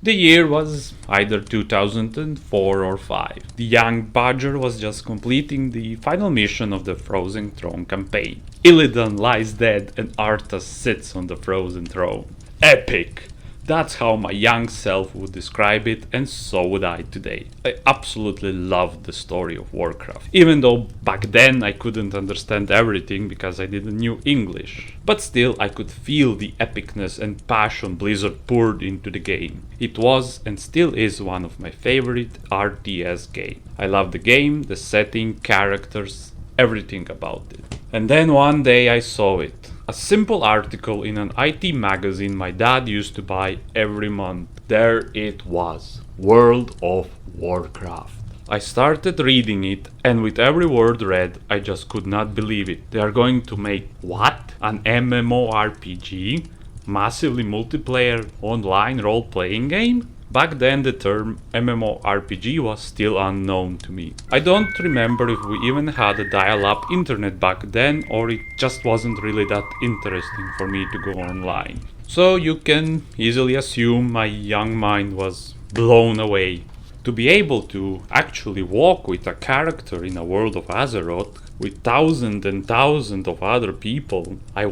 The year was either 2004 or 5. The young Badger was just completing the final mission of the Frozen Throne campaign. Illidan lies dead and Arthas sits on the Frozen Throne. Epic! That's how my young self would describe it, and so would I today. I absolutely loved the story of Warcraft, even though back then I couldn't understand everything because I didn't know English. But still, I could feel the epicness and passion Blizzard poured into the game. It was and still is one of my favorite RTS games. I love the game, the setting, characters, everything about it. And then one day I saw it. A simple article in an IT magazine my dad used to buy every month. There it was. World of Warcraft. I started reading it, and with every word read, I just could not believe it. They are going to make what? An MMORPG? Massively multiplayer online role-playing game? Back then the term MMORPG was still unknown to me. I don't remember if we even had a dial-up internet back then, or it just wasn't really that interesting for me to go online. So you can easily assume my young mind was blown away. To be able to actually walk with a character in a world of Azeroth with thousands and thousands of other people, I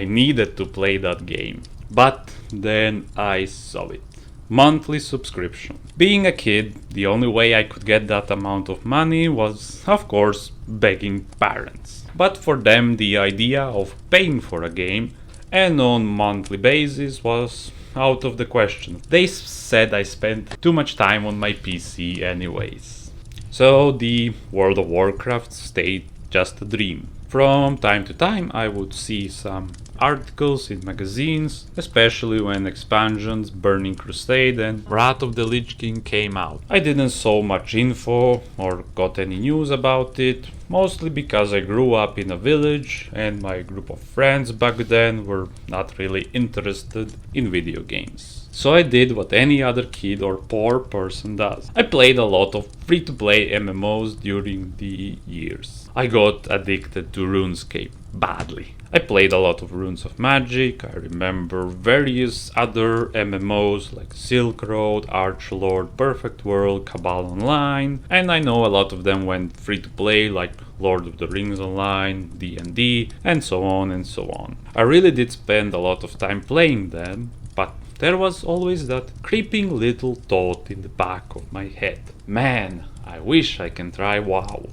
needed to play that game. But then I saw it. Monthly subscription. Being a kid, the only way I could get that amount of money was, of course, begging parents. But for them, the idea of paying for a game and on monthly basis was out of the question. They said I spent too much time on my PC anyways. So the World of Warcraft stayed just a dream. From time to time I would see some articles in magazines, especially when expansions Burning Crusade and Wrath of the Lich King came out. I didn't saw much info or got any news about it, mostly because I grew up in a village and my group of friends back then were not really interested in video games. So I did what any other kid or poor person does. I played a lot of free-to-play MMOs during the years. I got addicted to RuneScape badly. I played a lot of Runes of Magic. I remember various other MMOs like Silk Road, Archlord, Perfect World, Cabal Online, and I know a lot of them went free to play like Lord of the Rings Online, D&D, and so on and so on. I really did spend a lot of time playing them, but there was always that creeping little thought in the back of my head. Man, I wish I can try WoW.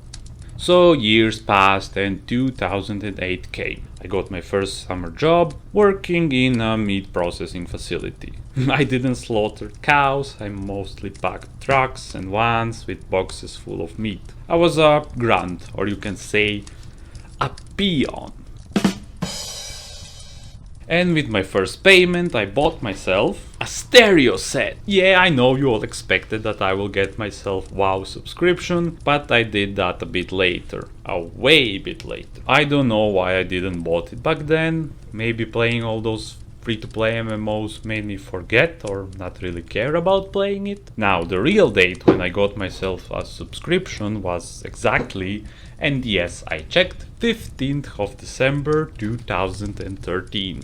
So years passed and 2008 came. I got my first summer job working in a meat processing facility. I didn't slaughter cows, I mostly packed trucks and vans with boxes full of meat. I was a grunt, or you can say a peon. And with my first payment I bought myself a stereo set. Yeah, I know you all expected that I will get myself WoW subscription, but I did that a bit later. A way bit later. I don't know why I didn't bought it back then. Maybe playing all those free-to-play MMOs made me forget or not really care about playing it. Now, the real date when I got myself a subscription was exactly, and yes, I checked, 15th of December 2013.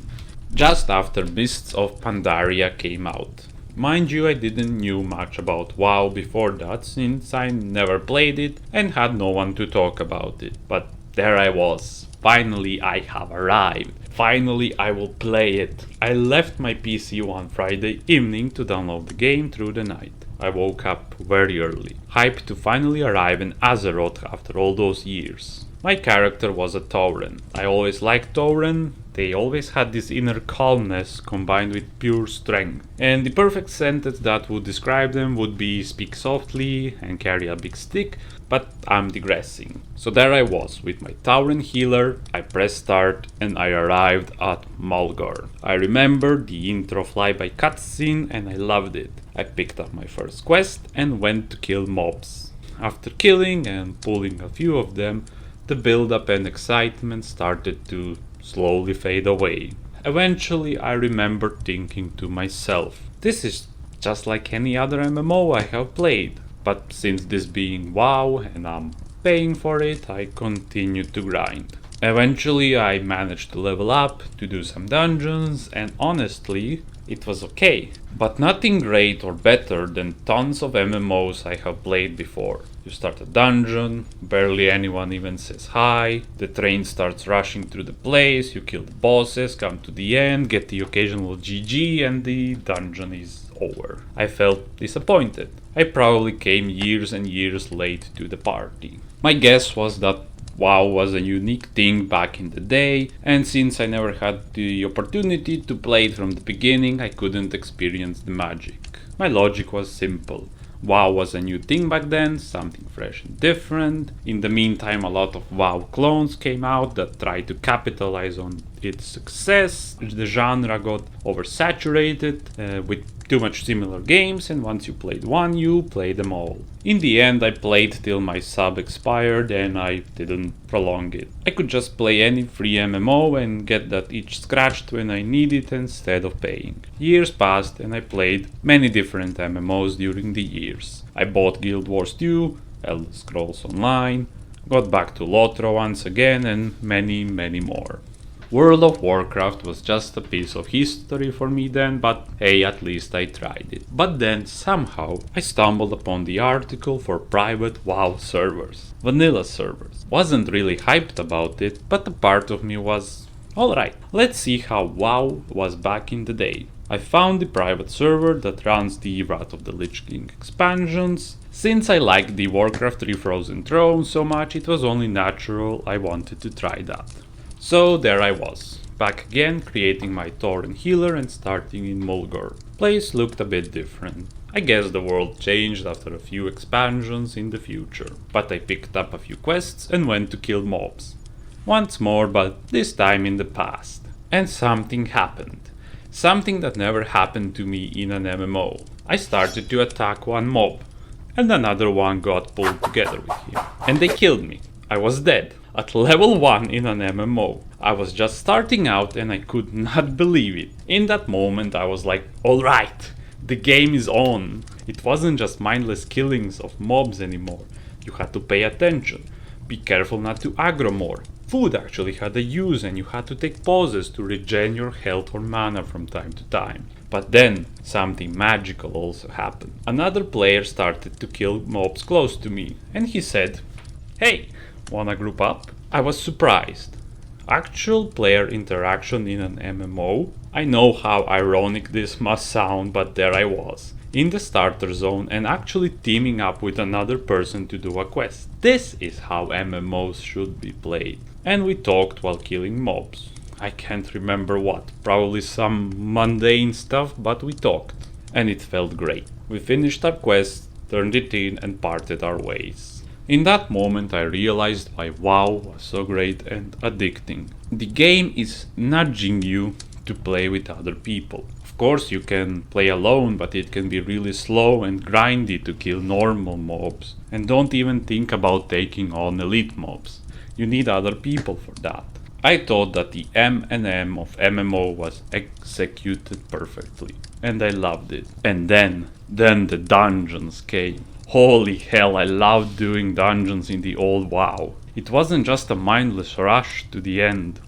Just after Mists of Pandaria came out. Mind you, I didn't knew much about WoW before that, since I never played it and had no one to talk about it. But there I was. Finally I have arrived. Finally I will play it. I left my PC one Friday evening to download the game through the night. I woke up very early, hyped to finally arrive in Azeroth after all those years. My character was a Tauren. I always liked Tauren. They always had this inner calmness combined with pure strength. And the perfect sentence that would describe them would be speak softly and carry a big stick, but I'm digressing. So there I was with my Tauren healer, I pressed start and I arrived at Mulgore. I remember the intro flyby cutscene and I loved it. I picked up my first quest and went to kill mobs. After killing and pulling a few of them, the build-up and excitement started to slowly fade away. Eventually I remember thinking to myself, this is just like any other MMO I have played, but since this being WoW and I'm paying for it, I continued to grind. Eventually I managed to level up, to do some dungeons, and honestly, It was okay, but nothing great or better than tons of MMOs I have played before. You start a dungeon, barely anyone even says hi, the train starts rushing through the place, you kill the bosses, come to the end, get the occasional GG, and the dungeon is over. I felt disappointed. I probably came years and years late to the party. My guess was that WoW was a unique thing back in the day, and since I never had the opportunity to play it from the beginning, I couldn't experience the magic. My logic was simple. WoW was a new thing back then, something fresh and different. In the meantime, a lot of WoW clones came out that tried to capitalize on its success. The genre got oversaturated with too much similar games, and once you played one, you played them all. In the end, I played till my sub expired and I didn't prolong it. I could just play any free MMO and get that itch scratched when I need it instead of paying. Years passed and I played many different MMOs during the years. I bought Guild Wars 2, Elder Scrolls Online, got back to LOTRO once again, and many more. World of Warcraft was just a piece of history for me then, but hey, at least I tried it. But then, somehow, I stumbled upon the article for private WoW servers. Vanilla servers. Wasn't really hyped about it, but a part of me was, alright, let's see how WoW was back in the day. I found the private server that runs the Wrath of the Lich King expansions. Since I liked the Warcraft 3 Frozen Throne so much, it was only natural I wanted to try that. So there I was, back again, creating my Tauren healer and starting in Mulgore. Place looked a bit different. I guess the world changed after a few expansions in the future. But I picked up a few quests and went to kill mobs. Once more, but this time in the past. And something happened. Something that never happened to me in an MMO. I started to attack one mob, and another one got pulled together with him. And they killed me. I was dead. At level 1 in an MMO. I was just starting out and I could not believe it. In that moment I was like, alright, the game is on. It wasn't just mindless killings of mobs anymore. You had to pay attention. Be careful not to aggro more. Food actually had a use and you had to take pauses to regen your health or mana from time to time. But then, something magical also happened. Another player started to kill mobs close to me, and he said, "Hey, wanna group up?" I was surprised. Actual player interaction in an MMO? I know how ironic this must sound, but there I was, in the starter zone and actually teaming up with another person to do a quest. This is how MMOs should be played. And we talked while killing mobs. I can't remember what, probably some mundane stuff, but we talked. And it felt great. We finished our quest, turned it in and parted our ways. In that moment I realized why WoW was so great and addicting. The game is nudging you to play with other people. Of course you can play alone, but it can be really slow and grindy to kill normal mobs. And don't even think about taking on elite mobs. You need other people for that. I thought that the M&M of MMO was executed perfectly, and I loved it. And then the dungeons came. Holy hell, I loved doing dungeons in the old WoW. It wasn't just a mindless rush to the end.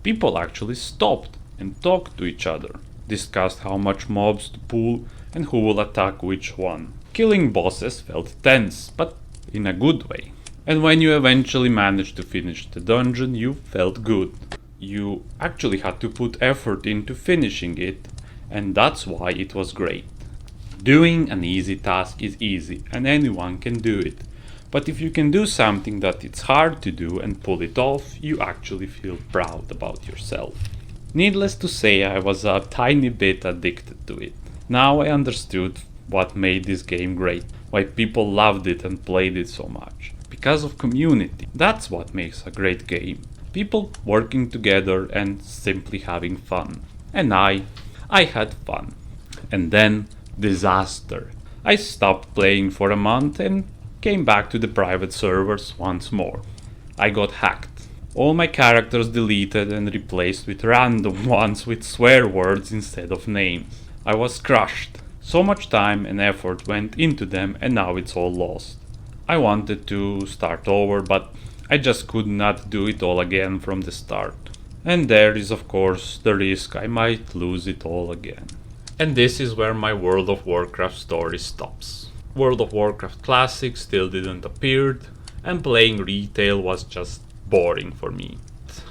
People actually stopped and talked to each other, discussed how much mobs to pull and who will attack which one. Killing bosses felt tense, but in a good way. And when you eventually managed to finish the dungeon, you felt good. You actually had to put effort into finishing it, and that's why it was great. Doing an easy task is easy, and anyone can do it. But if you can do something that it's hard to do and pull it off, you actually feel proud about yourself. Needless to say, I was a tiny bit addicted to it. Now I understood what made this game great, why people loved it and played it so much. Because of community. That's what makes a great game. People working together and simply having fun. And I had fun. And then, disaster. I stopped playing for a month and came back to the private servers once more. I got hacked. All my characters deleted and replaced with random ones with swear words instead of names. I was crushed. So much time and effort went into them and now it's all lost. I wanted to start over, but I just could not do it all again from the start. And there is of course the risk I might lose it all again. And this is where my World of Warcraft story stops. World of Warcraft Classic still didn't appear, and playing retail was just boring for me.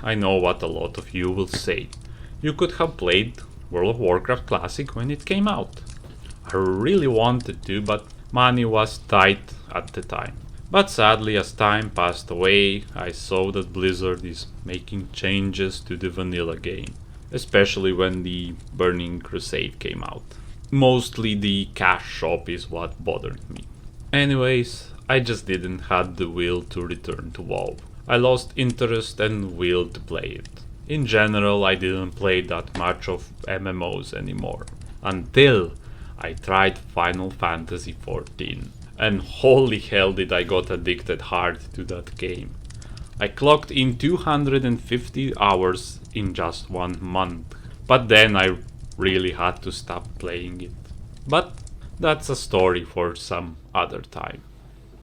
I know what a lot of you will say. You could have played World of Warcraft Classic when it came out. I really wanted to, but money was tight at the time. But sadly, as time passed away, I saw that Blizzard is making changes to the vanilla game, especially when the Burning Crusade came out. Mostly the cash shop is what bothered me. Anyways, I just didn't have the will to return to WoW. I lost interest and will to play it. In general, I didn't play that much of MMOs anymore. Until I tried Final Fantasy XIV. And holy hell did I got addicted hard to that game. I clocked in 250 hours in just 1 month. But then I really had to stop playing it. But that's a story for some other time.